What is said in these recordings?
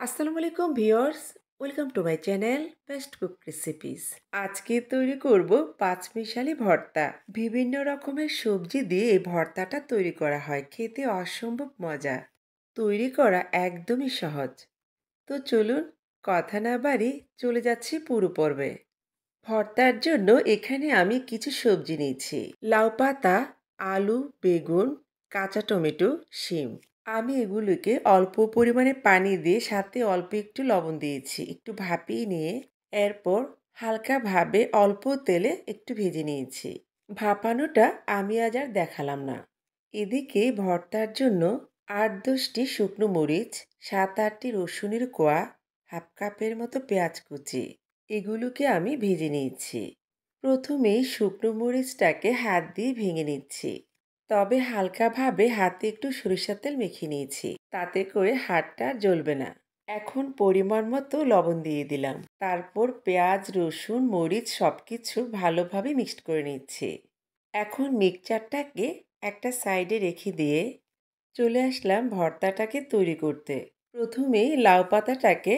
আসসালামু আলাইকুম viewers, welcome to my channel best cook recipes. আজকে তৈরি করব পাঁচমিশালি ভর্তা। বিভিন্ন রকমের সবজি দিয়ে এই ভর্তাটা তৈরি করা হয়, খেতে অসম্ভব মজা। তৈরি করা একদমই সহজ। তো চলুন কথা না বাড়ি চলে যাচ্ছি পুরো পর্বে। ভর্তার জন্য এখানে আমি কিছু সবজি নিয়েছি: লাউ পাতা, আলু, বেগুন, কাঁচা টমেটো, শিম। আমি এগুলোকে অল্প পরিমাণে পানি দিয়ে সাথে অল্প একটু লবণ দিয়েছি, একটু ভাপিয়ে নিয়ে এরপর হালকাভাবে অল্প তেলে একটু ভেজে নিয়েছি। ভাপানোটা আমি আজ আর দেখালাম না। এদিকে ভর্তার জন্য ৮-১০টি শুকনো মরিচ, ৭-৮টি রসুনের কোয়া, হাফ কাপের মতো পেঁয়াজ কুচি, এগুলোকে আমি ভেজে নিয়েছি। প্রথমেই শুকনো মরিচটাকে হাত দিয়ে ভেঙে নিচ্ছি, তবে হালকাভাবে হাতে একটু সরিষার তেল মেখে নিয়েছি, তাতে করে হাতটা আর জ্বলবে না। এখন পরিমাণ মতো লবণ দিয়ে দিলাম, তারপর পেঁয়াজ, রসুন, মরিচ সবকিছু ভালোভাবে মিক্সড করে নিচ্ছি। এখন মিক্সচারটাকে একটা সাইডে রেখে দিয়ে চলে আসলাম ভর্তাটাকে তৈরি করতে। প্রথমেই লাউ পাতাটাকে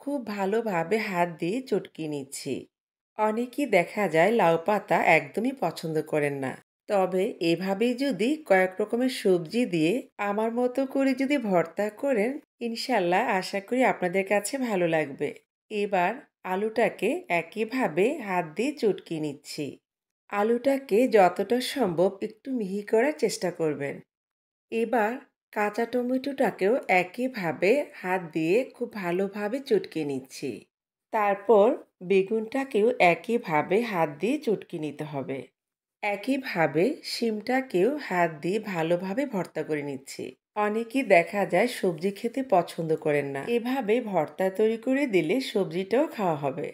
খুব ভালোভাবে হাত দিয়ে চটকিয়ে নিচ্ছি। অনেকেই দেখা যায় লাউ পাতা একদমই পছন্দ করেন না, তবে এভাবেই যদি কয়েক রকমের সবজি দিয়ে আমার মতো করে যদি ভর্তা করেন, ইনশাল্লাহ আশা করি আপনাদের কাছে ভালো লাগবে। এবার আলুটাকে একইভাবে হাত দিয়ে চটকিয়ে নিচ্ছি। আলুটাকে যতটা সম্ভব একটু মিহি করার চেষ্টা করবেন। এবার কাঁচা টমেটোটাকেও একইভাবে হাত দিয়ে খুব ভালোভাবে চটকে নিচ্ছি। তারপর বেগুনটাকেও একইভাবে হাত দিয়ে চটকে নিতে হবে। একইভাবে শিমটাকেও হাত দিয়ে ভালোভাবে ভর্তা করে নিচ্ছি। অনেকেই দেখা যায় সবজি খেতে পছন্দ করেন না, এভাবে ভর্তা তৈরি করে দিলে সবজিটাও খাওয়া হবে।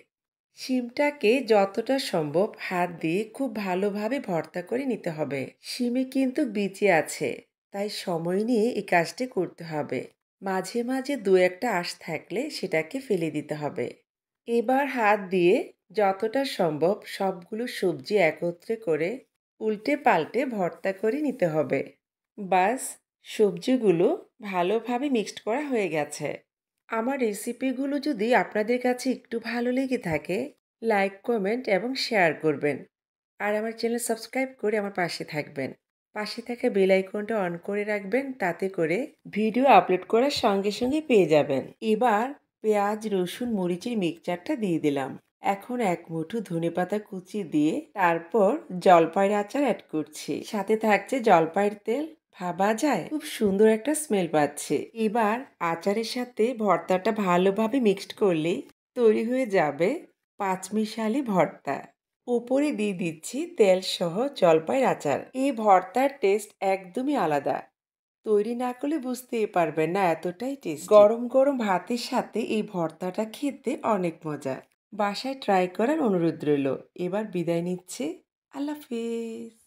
শিমটাকে যতটা সম্ভব হাত দিয়ে খুব ভালোভাবে ভর্তা করে নিতে হবে। শিমে কিন্তু বিচি আছে, তাই সময় নিয়ে এই কাজটি করতে হবে। মাঝে মাঝে দু একটা আঁশ থাকলে সেটাকে ফেলে দিতে হবে। এবার হাত দিয়ে যতটা সম্ভব সবগুলো সবজি একত্রে করে উল্টে পাল্টে ভর্তা করে নিতে হবে। বাস, সবজিগুলো ভালোভাবে মিক্সড করা হয়ে গেছে। আমার রেসিপিগুলো যদি আপনাদের কাছে একটু ভালো লেগে থাকে, লাইক, কমেন্ট এবং শেয়ার করবেন। আর আমার চ্যানেল সাবস্ক্রাইব করে আমার পাশে থাকবেন। পাশে থাকা বেল আইকনটা অন করে রাখবেন, তাতে করে ভিডিও আপলোড করার সঙ্গে সঙ্গে পেয়ে যাবেন। এবার পেঁয়াজ, রসুন, মরিচের মিক্সচারটা দিয়ে দিলাম। এখন এক মুঠো ধনেপাতা কুচি দিয়ে তারপর জলপাইয়ের আচার অ্যাড করছি, সাথে থাকছে জলপাইয়ের তেল। ভাবা যায় খুব সুন্দর একটা স্মেল পাচ্ছে। এবার আচারের সাথে ভর্তাটা ভালোভাবে মিক্সড করলেই তৈরি হয়ে যাবে পাঁচমিশালি ভর্তা। উপরে দিয়ে দিচ্ছি তেল সহ জলপাইয়ের আচার। এই ভর্তার টেস্ট একদমই আলাদা, তৈরি না করলে বুঝতেই পারবেন না, এতটাই টেস্টি। গরম গরম ভাতের সাথে এই ভর্তাটা খেতে অনেক মজা। বাসায় ট্রাই করার অনুরোধ রইল। এবার বিদায় নিচ্ছে। আল্লাহ হাফেজ।